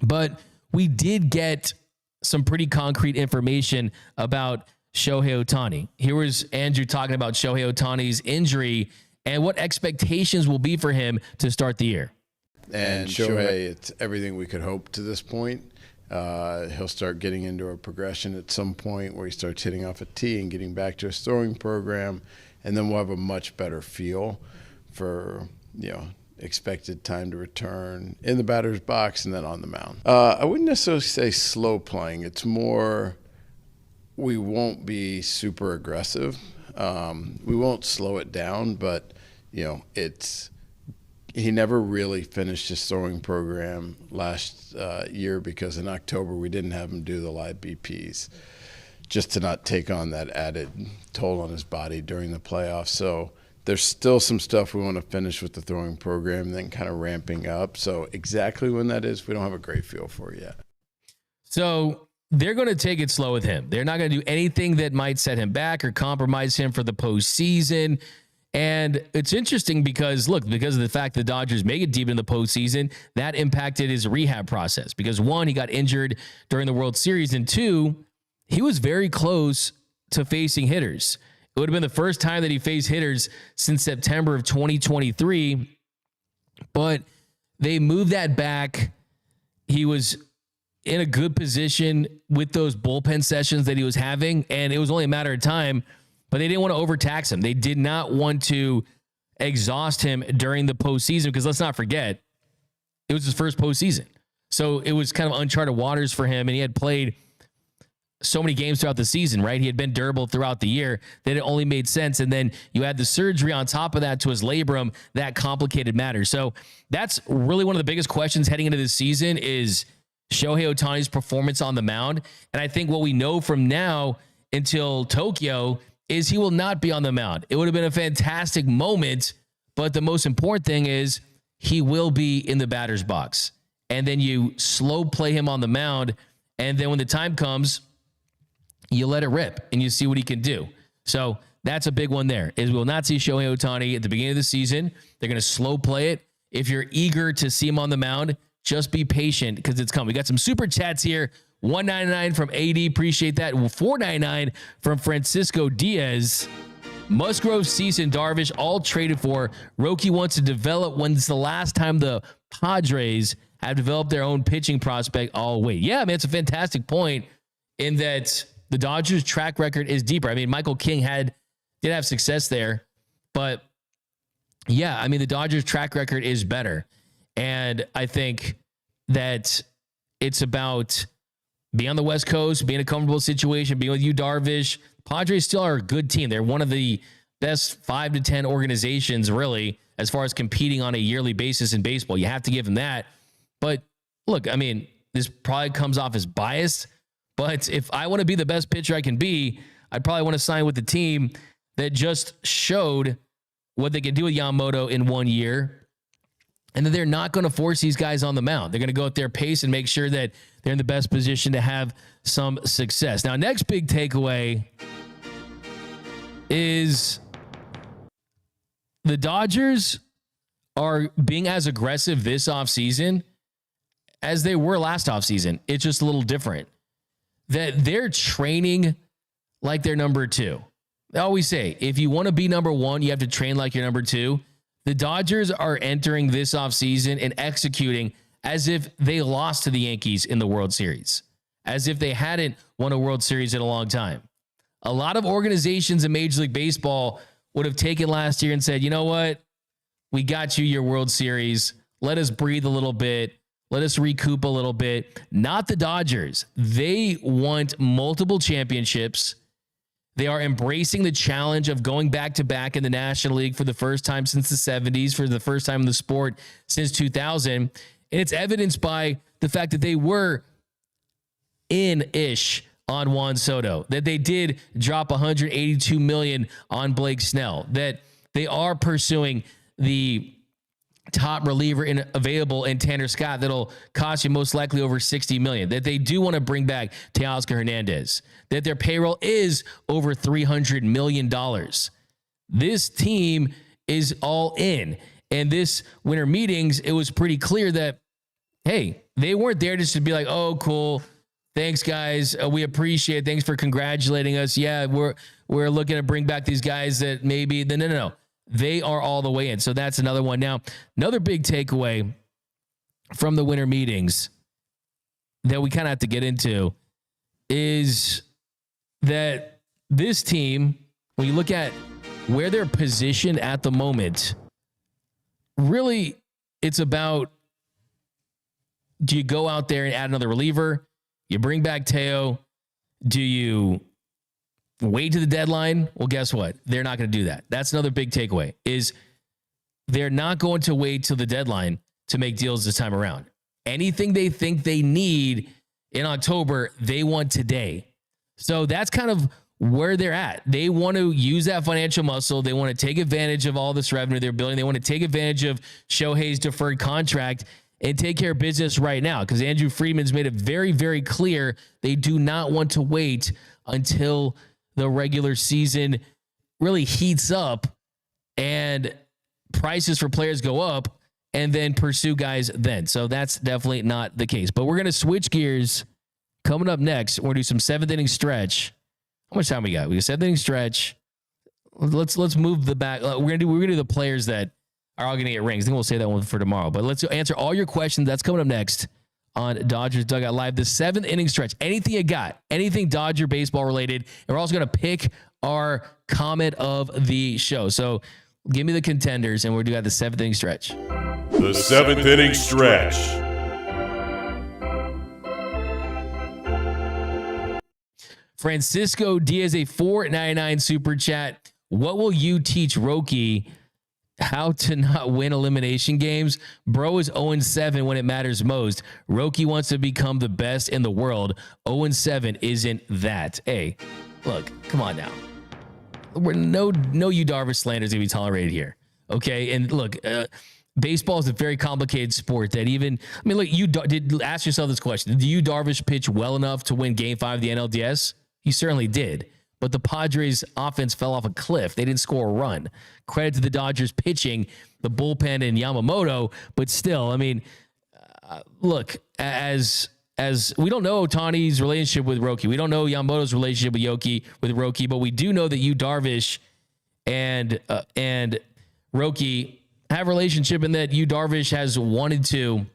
But we did get some pretty concrete information about Shohei Ohtani. Here was Andrew talking about Shohei Ohtani's injury and what expectations will be for him to start the year. And Shohei, it's everything we could hope to this point. He'll start getting into a progression at some point where he starts hitting off a tee and getting back to his throwing program, and then we'll have a much better feel for, expected time to return in the batter's box and then on the mound. I wouldn't necessarily say slow playing. It's more we won't be super aggressive. We won't slow it down, but, he never really finished his throwing program last year because in October we didn't have him do the live BPs just to not take on that added toll on his body during the playoffs. So there's still some stuff we want to finish with the throwing program, then kind of ramping up. So exactly when that is, we don't have a great feel for it yet. So they're going to take it slow with him. They're not going to do anything that might set him back or compromise him for the postseason. And it's interesting because, look, because of the fact the Dodgers make it deep in the postseason, that impacted his rehab process. Because 1, he got injured during the World Series, and 2, he was very close to facing hitters. It would have been the first time that he faced hitters since September of 2023, but they moved that back. He was in a good position with those bullpen sessions that he was having, and it was only a matter of time. But they didn't want to overtax him. They did not want to exhaust him during the postseason because let's not forget, it was his first postseason. So it was kind of uncharted waters for him, and he had played so many games throughout the season, right? He had been durable throughout the year that it only made sense. And then you had the surgery on top of that to his labrum, that complicated matters. So that's really one of the biggest questions heading into this season is Shohei Ohtani's performance on the mound. And I think what we know from now until Tokyo is he will not be on the mound. It would have been a fantastic moment, but the most important thing is he will be in the batter's box. And then you slow play him on the mound, and then when the time comes, you let it rip, and you see what he can do. So that's a big one there, is we will not see Shohei Ohtani at the beginning of the season. They're going to slow play it. If you're eager to see him on the mound, just be patient because it's coming. We got some super chats here. $1.99 from AD. Appreciate that. $4.99 from Francisco Diaz. Musgrove, Cease, and Darvish all traded for. Roki wants to develop. When's the last time the Padres have developed their own pitching prospect? Oh, wait. Yeah, man, it's a fantastic point in that the Dodgers' track record is deeper. I mean, Michael King did have success there, but yeah, I mean, the Dodgers' track record is better. And I think that it's about being on the West Coast, being in a comfortable situation, being with you, Darvish. Padres still are a good team. They're one of the best 5 to 10 organizations, really, as far as competing on a yearly basis in baseball. You have to give them that. But look, I mean, this probably comes off as biased, but if I want to be the best pitcher I can be, I'd probably want to sign with the team that just showed what they can do with Yamamoto in 1 year, and that they're not going to force these guys on the mound. They're going to go at their pace and make sure that they're in the best position to have some success. Now, next big takeaway is the Dodgers are being as aggressive this offseason as they were last offseason. It's just a little different. That they're training like they're number two. They always say, if you want to be number one, you have to train like you're number two. The Dodgers are entering this offseason and executing as if they lost to the Yankees in the World Series, as if they hadn't won a World Series in a long time. A lot of organizations in Major League Baseball would have taken last year and said, you know what? We got you your World Series. Let us breathe a little bit. Let us recoup a little bit. Not the Dodgers. They want multiple championships. They are embracing the challenge of going back-to-back in the National League for the first time since the 70s, for the first time in the sport since 2000. And it's evidenced by the fact that they were in-ish on Juan Soto, that they did drop $182 million on Blake Snell, that they are pursuing the top reliever available in Tanner Scott that'll cost you most likely over $60 million, that they do want to bring back Teoscar Hernandez, that their payroll is over $300 million. This team is all in. And this winter meetings, it was pretty clear that, hey, they weren't there just to be like, oh, cool. Thanks, guys. We appreciate it. Thanks for congratulating us. Yeah, we're looking to bring back these guys that maybe no. They are all the way in. So that's another one. Now, another big takeaway from the winter meetings that we kind of have to get into is that this team, when you look at where they're positioned at the moment, really it's about, do you go out there and add another reliever? You bring back Teo? Do you wait to the deadline? Well, guess what? They're not going to do that. That's another big takeaway, is they're not going to wait till the deadline to make deals this time around. Anything they think they need in October, they want today. So that's kind of where they're at. They want to use that financial muscle. They want to take advantage of all this revenue they're building. They want to take advantage of Shohei's deferred contract and take care of business right now, because Andrew Friedman's made it very, very clear they do not want to wait until the regular season really heats up and prices for players go up and then pursue guys then. So that's definitely not the case. But we're going to switch gears. Coming up next, we're going to do some seventh inning stretch. How much time we got? We got seventh inning stretch. Let's move the back. We're gonna do the players that are all gonna get rings. I think we'll save that one for tomorrow. But let's answer all your questions. That's coming up next on Dodgers Dugout Live. The seventh inning stretch. Anything you got? Anything Dodger baseball related? And we're also gonna pick our comment of the show. So give me the contenders, and we're doing the seventh inning stretch. The seventh inning stretch. Francisco Diaz, a $4.99 super chat. What will you teach Roki how to not win elimination games? Bro is 0-7 when it matters most. Roki wants to become the best in the world. 0-7 isn't that. Hey, look, come on now. No Yu Darvish slanders to be tolerated here. Okay, and look, baseball is a very complicated sport that even, I mean, look, you did ask yourself this question. Did Yu Darvish pitch well enough to win Game 5 of the NLDS? He certainly did. But the Padres offense fell off a cliff. They didn't score a run. Credit to the Dodgers pitching, the bullpen and Yamamoto. But still, I mean, look, as we don't know Ohtani's relationship with Roki. We don't know Yamamoto's relationship with Roki, but we do know that Yu Darvish and Roki have a relationship, in that Yu Darvish has wanted to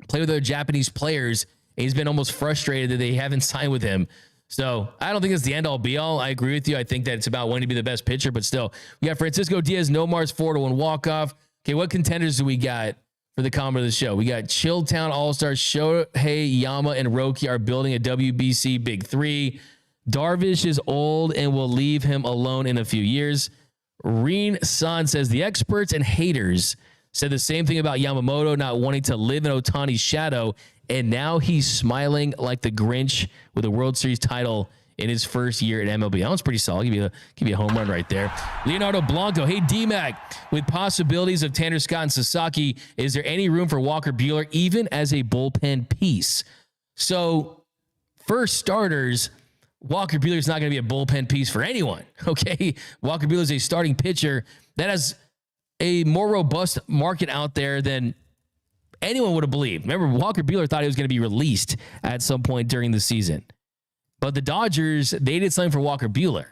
play with other Japanese players, and he's been almost frustrated that they haven't signed with him. So I don't think it's the end all be all. I agree with you. I think that it's about wanting to be the best pitcher, but still, we got Francisco Diaz, Nomar's 4-1 walk-off. Okay, what contenders do we got for the comment of the show? We got Chilltown All-Stars, Shohei, Yama, and Roki are building a WBC Big Three. Darvish is old and will leave him alone in a few years. Reen San says the experts and haters said the same thing about Yamamoto not wanting to live in Ohtani's shadow, and now he's smiling like the Grinch with a World Series title in his first year at MLB. That one's pretty solid. Give you a home run right there. Leonardo Blanco, hey D-Mac, with possibilities of Tanner Scott and Sasaki, is there any room for Walker Buehler even as a bullpen piece? So, for starters, Walker Buehler is not going to be a bullpen piece for anyone, okay? Walker Buehler is a starting pitcher that has a more robust market out there than anyone would have believed. Remember, Walker Buehler thought he was going to be released at some point during the season. But the Dodgers, they did something for Walker Buehler.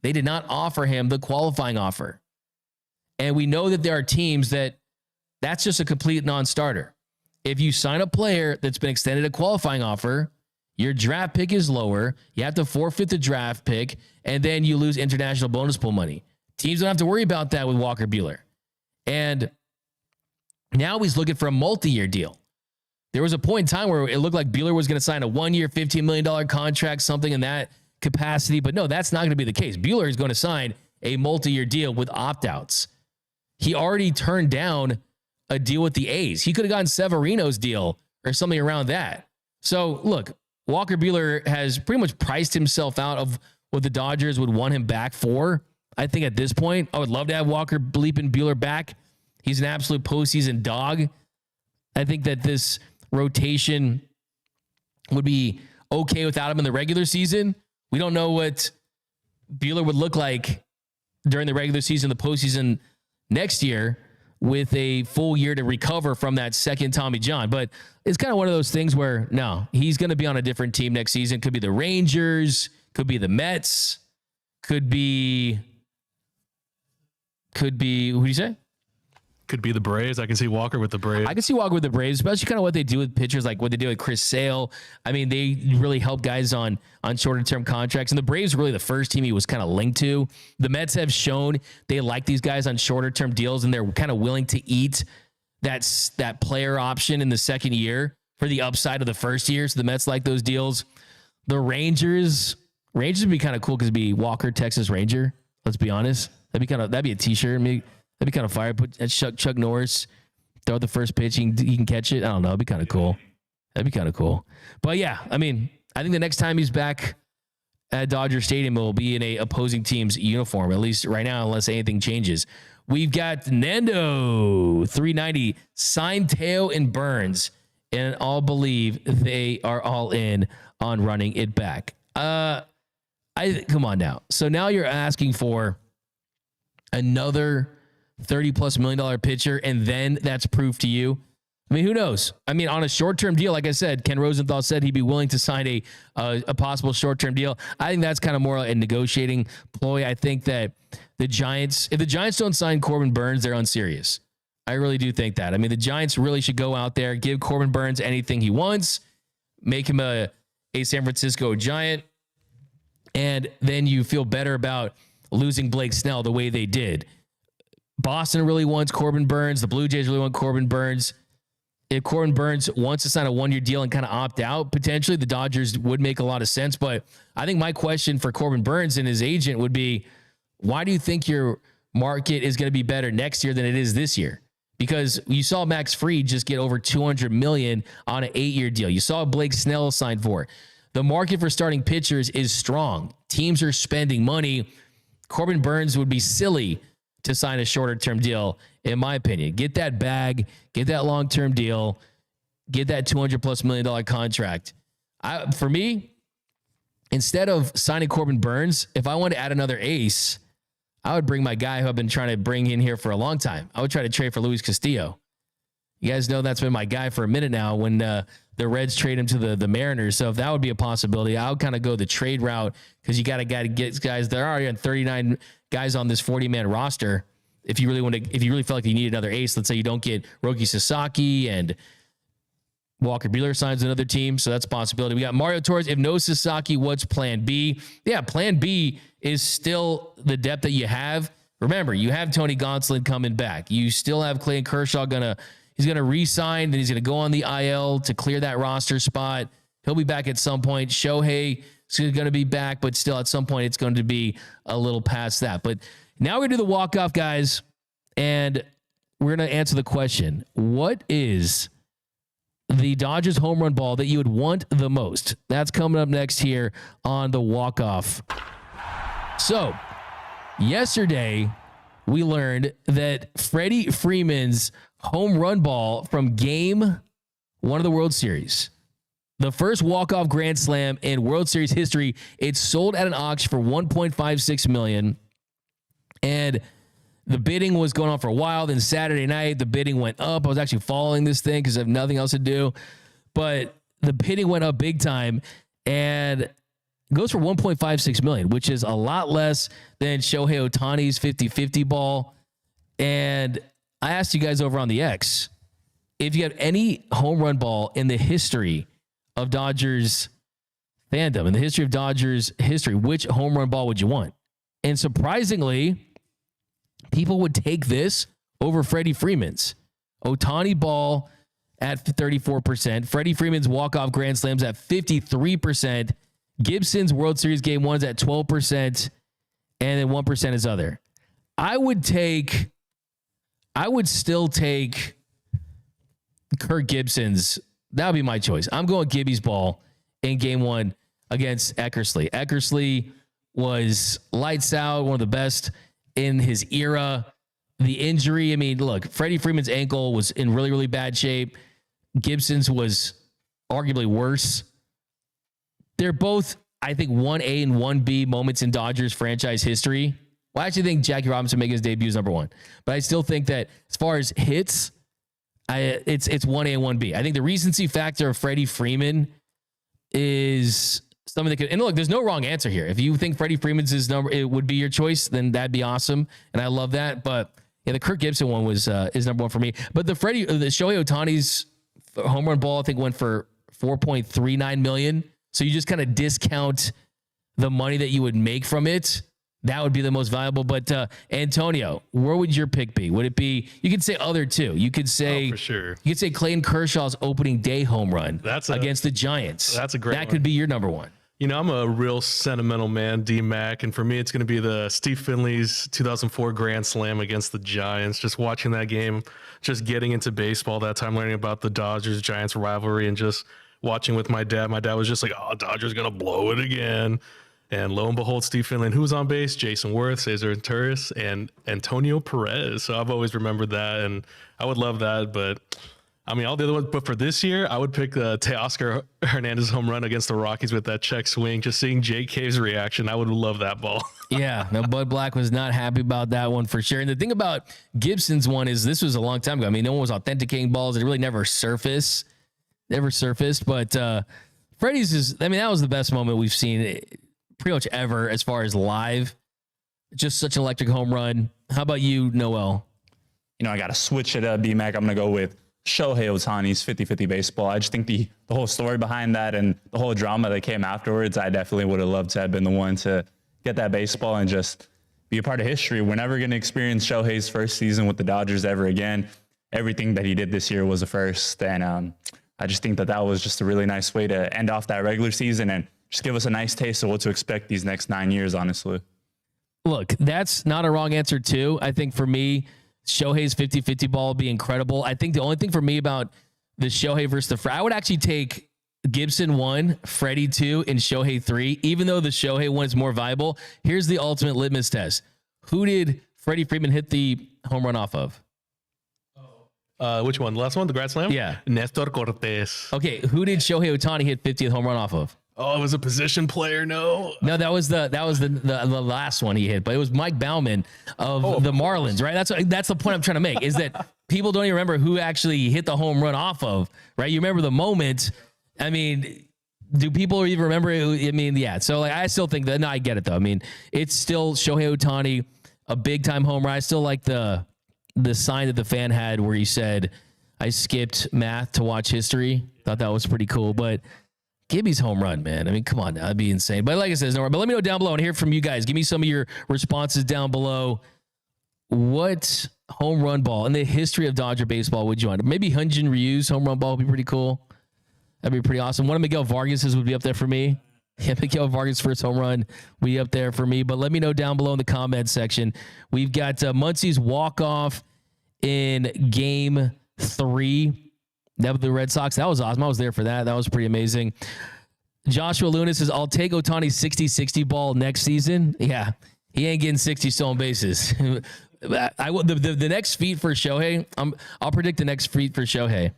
They did not offer him the qualifying offer. And we know that there are teams that's just a complete non-starter. If you sign a player that's been extended a qualifying offer, your draft pick is lower, you have to forfeit the draft pick, and then you lose international bonus pool money. Teams don't have to worry about that with Walker Buehler. And now he's looking for a multi-year deal. There was a point in time where it looked like Buehler was going to sign a 1-year, $15 million contract, something in that capacity. But no, that's not going to be the case. Buehler is going to sign a multi-year deal with opt-outs. He already turned down a deal with the A's. He could have gotten Severino's deal or something around that. So look, Walker Buehler has pretty much priced himself out of what the Dodgers would want him back for. I think at this point, I would love to have Walker bleeping Buehler back. He's an absolute postseason dog. I think that this rotation would be okay without him in the regular season. We don't know what Buehler would look like during the regular season, the postseason next year, with a full year to recover from that second Tommy John. But it's kind of one of those things where, no, he's going to be on a different team next season. Could be the Rangers, could be the Mets, could be, who do you say? Could be the Braves. I can see Walker with the Braves. I can see Walker with the Braves, especially kind of what they do with pitchers, like what they do with Chris Sale. I mean, they really help guys on shorter term contracts. And the Braves were really the first team he was kind of linked to. The Mets have shown they like these guys on shorter term deals, and they're kind of willing to eat that player option in the second year for the upside of the first year. So the Mets like those deals. The Rangers would be kind of cool because it'd be Walker, Texas Ranger. Let's be honest. That'd be a t-shirt. That'd be kind of fire. Put Chuck Norris, throw the first pitch. He can catch it. I don't know. It'd be kind of cool. That'd be kind of cool. But yeah, I mean, I think the next time he's back at Dodger Stadium, it will be in a opposing team's uniform, at least right now, unless anything changes. We've got Nando 390 signed Teo and Burns, and I'll believe they are all in on running it back. Come on now. So now you're asking for another $30+ million pitcher, and then that's proof to you. I mean, who knows? I mean, on a short-term deal, like I said, Ken Rosenthal said he'd be willing to sign a possible short-term deal. I think that's kind of more a negotiating ploy. I think that the Giants, if the Giants don't sign Corbin Burns, they're unserious. I really do think that. I mean, the Giants really should go out there, give Corbin Burns anything he wants, make him a San Francisco Giant, and then you feel better about losing Blake Snell the way they did. Boston really wants Corbin Burns. The Blue Jays really want Corbin Burns. If Corbin Burns wants to sign a 1-year deal and kind of opt out, potentially the Dodgers would make a lot of sense. But I think my question for Corbin Burns and his agent would be, why do you think your market is going to be better next year than it is this year? Because you saw Max Fried just get over $200 million on an 8-year deal. You saw Blake Snell signed for it. The market for starting pitchers is strong. Teams are spending money. Corbin Burns would be silly to sign a shorter term deal, in my opinion. Get that bag, get that long-term deal, get that $200+ million contract. For me, instead of signing Corbin Burns, if I want to add another ace, I would bring my guy who I've been trying to bring in here for a long time. I would try to trade for Luis Castillo. You guys know that's been my guy for a minute now when the Reds trade him to the Mariners. So if that would be a possibility, I would kind of go the trade route because you got to get guys. There are already 39 guys on this 40-man roster. If you really felt like you need another ace, let's say you don't get Roki Sasaki and Walker Buehler signs another team. So that's a possibility. We got Mario Torres. If no Sasaki, what's plan B? Yeah, plan B is still the depth that you have. Remember, you have Tony Gonsolin coming back. You still have Clayton Kershaw he's going to re-sign, then he's going to go on the IL to clear that roster spot. He'll be back at some point. Shohei is going to be back, but still at some point it's going to be a little past that. But now we're going to do the walk-off, guys, and we're going to answer the question, what is the Dodgers home run ball that you would want the most? That's coming up next here on the walk-off. So, yesterday we learned that Freddie Freeman's home run ball from Game 1 of the World Series, the first walk-off grand slam in World Series history, it sold at an auction for $1.56 million. And the bidding was going on for a while. Then Saturday night, the bidding went up. I was actually following this thing because I have nothing else to do. But the bidding went up big time and goes for $1.56 million, which is a lot less than Shohei Ohtani's 50-50 ball. And I asked you guys over on the X, if you have any home run ball in the history of Dodgers fandom, in the history of Dodgers history, which home run ball would you want? And surprisingly, people would take this over Freddie Freeman's. Ohtani ball at 34%. Freddie Freeman's walk-off grand slams at 53%. Gibson's World Series Game 1's at 12%. And then 1% is other. I would still take Kirk Gibson's. That would be my choice. I'm going Gibby's ball in Game 1 against Eckersley. Eckersley was lights out, one of the best in his era. The injury, I mean, look, Freddie Freeman's ankle was in really, really bad shape. Gibson's was arguably worse. They're both, I think, 1A and 1B moments in Dodgers franchise history. Well, I actually think Jackie Robinson making his debut is number 1. But I still think that as far as hits, it's 1A and 1B. I think the recency factor of Freddie Freeman is something that could, and look, there's no wrong answer here. If you think Freddie Freeman's it would be your choice, then that'd be awesome. And I love that. But yeah, the Kirk Gibson one is number 1 for me. But the Shohei Ohtani's home run ball, I think, went for $4.39 million. So you just kind of discount the money that you would make from it. That would be the most valuable. But Antonio, where would your pick be? Would it be, you could say other two. You could say, for sure. You could say Clayton Kershaw's opening day home run against the Giants. That's a great That one. could be your number 1. You know, I'm a real sentimental man, D-Mac, and for me, it's going to be the Steve Finley's 2004 Grand Slam against the Giants. Just watching that game, just getting into baseball that time, learning about the Dodgers-Giants rivalry, and just watching with my dad. My dad was just like, oh, Dodgers going to blow it again. And lo and behold, Steve Finley, and who was on base? Jason Worth, Cesar Venturis, and Antonio Perez. So I've always remembered that, and I would love that, but I mean, all the other ones, but for this year, I would pick the Teoscar Hernandez home run against the Rockies with that check swing. Just seeing Jake Cave's reaction, I would love that ball. Yeah, no, Bud Black was not happy about that one for sure. And the thing about Gibson's one is this was a long time ago. I mean, no one was authenticating balls. It really never surfaced. But Freddie's is, I mean, that was the best moment we've seen pretty much ever as far as live. Just such an electric home run. How about you, Noel? You know, I got to switch it up, B-Mac. I'm going to go with Shohei Ohtani's 50-50 baseball. I just think the whole story behind that and the whole drama that came afterwards, I definitely would have loved to have been the one to get that baseball and just be a part of history. We're never going to experience Shohei's first season with the Dodgers ever again. Everything that he did this year was a first. And I just think that was just a really nice way to end off that regular season and just give us a nice taste of what to expect these next 9 years, honestly. Look, that's not a wrong answer, too. I think for me, Shohei's 50-50 ball would be incredible. I think the only thing for me about the Shohei versus I would actually take Gibson 1, Freddie 2, and Shohei 3, even though the Shohei one is more viable. Here's the ultimate litmus test. Who did Freddie Freeman hit the home run off of? Which one? The last one? The Grand Slam? Yeah. Nestor Cortes. Okay, who did Shohei Ohtani hit 50th home run off of? Oh, it was a position player. No, that was the last one he hit, but it was Mike Baumann of the Marlins, right? That's the point I'm trying to make is that people don't even remember who actually hit the home run off of, right? You remember the moment. I mean, do people even remember it? I mean, yeah. So like, I still think that. No, I get it though. I mean, it's still Shohei Ohtani, a big time home run. I still like the sign that the fan had where he said, "I skipped math to watch history." Thought that was pretty cool, but. Gibby's home run, man. I mean, come on, that'd be insane. But like I said, but let me know down below and hear from you guys. Give me some of your responses down below. What home run ball in the history of Dodger baseball would you want? Maybe Hyunjin Ryu's home run ball would be pretty cool. That'd be pretty awesome. One of Miguel Vargas's would be up there for me. Yeah, Miguel Vargas' first home run would be up there for me. But let me know down below in the comment section. We've got Muncie's walk-off in Game 3. That was the Red Sox. That was awesome. I was there for that. That was pretty amazing. Joshua Luna says, I'll take Ohtani's 60-60 ball next season. Yeah, he ain't getting 60 stolen bases. The next feat for Shohei, I'll predict the next feat for Shohei.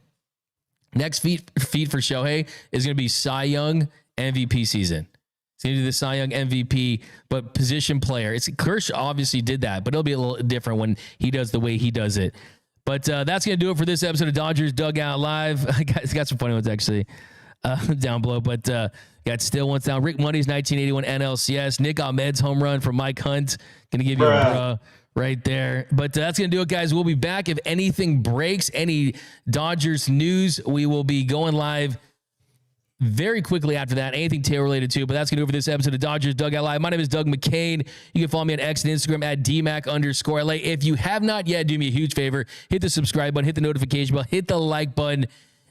Next feat for Shohei is going to be Cy Young MVP season. He's going to do the Cy Young MVP, but position player. Kershaw obviously did that, but it'll be a little different when he does the way he does it. But that's going to do it for this episode of Dodgers Dugout Live. I got some funny ones actually down below, but got still ones down. Rick Money's 1981 NLCS. Nick Ahmed's home run for Mike Hunt. Going to give you a bruh right there. But that's going to do it, guys. We'll be back. If anything breaks, any Dodgers news, we will be going live very quickly after that. Anything tail related to, but that's going to do it for this episode of Dodgers Dugout Live. My name is Doug McKain. You can follow me on X and Instagram at DMac_LA. If you have not yet, do me a huge favor. Hit the subscribe button, hit the notification bell, hit the like button,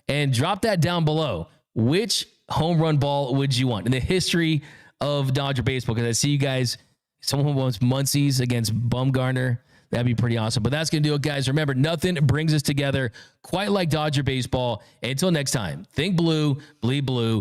and drop that down below. Which home run ball would you want in the history of Dodger baseball? Because I see you guys, someone who wants Muncie's against Bumgarner. That'd be pretty awesome. But that's going to do it, guys. Remember, nothing brings us together quite like Dodger baseball. Until next time, think blue, bleed blue.